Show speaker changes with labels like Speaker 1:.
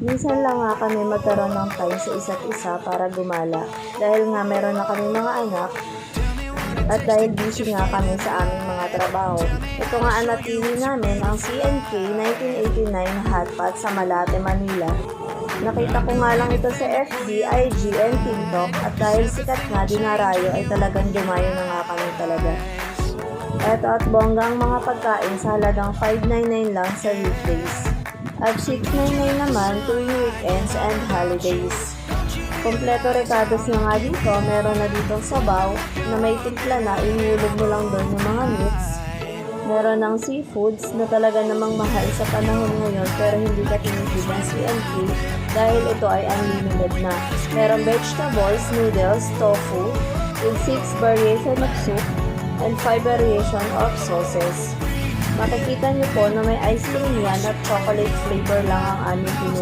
Speaker 1: Minsan lang nga kami magkaroon ng time sa isa't isa para gumala dahil nga meron na kami mga anak at dahil busy nga kami sa aming mga trabaho. Ito nga ang napili namin ang CNK 1989 hotpot sa Malate, Manila. Nakita ko nga lang ito sa FB, IG, and TikTok at dahil sikat nga dinarayo ay talagang dumayo na nga kami talaga. Eto at bonggang mga pagkain sa halagang 599 lang sa weekdays at 699 naman tuwing weekends and holidays. Kompleto recados na nga dito, meron na ditong sabaw na may timpla na, inulog mo lang doon yung mga meats. Meron ng seafoods na talaga namang mahal sa panahon ngayon pero hindi ka tinitid ng CNK dahil ito ay unlimited na. Meron vegetables, noodles, tofu, with 6 variation of soup and 5 variation of sauces. Makikita niyo po na may ice cream yan at chocolate flavor lang ang aming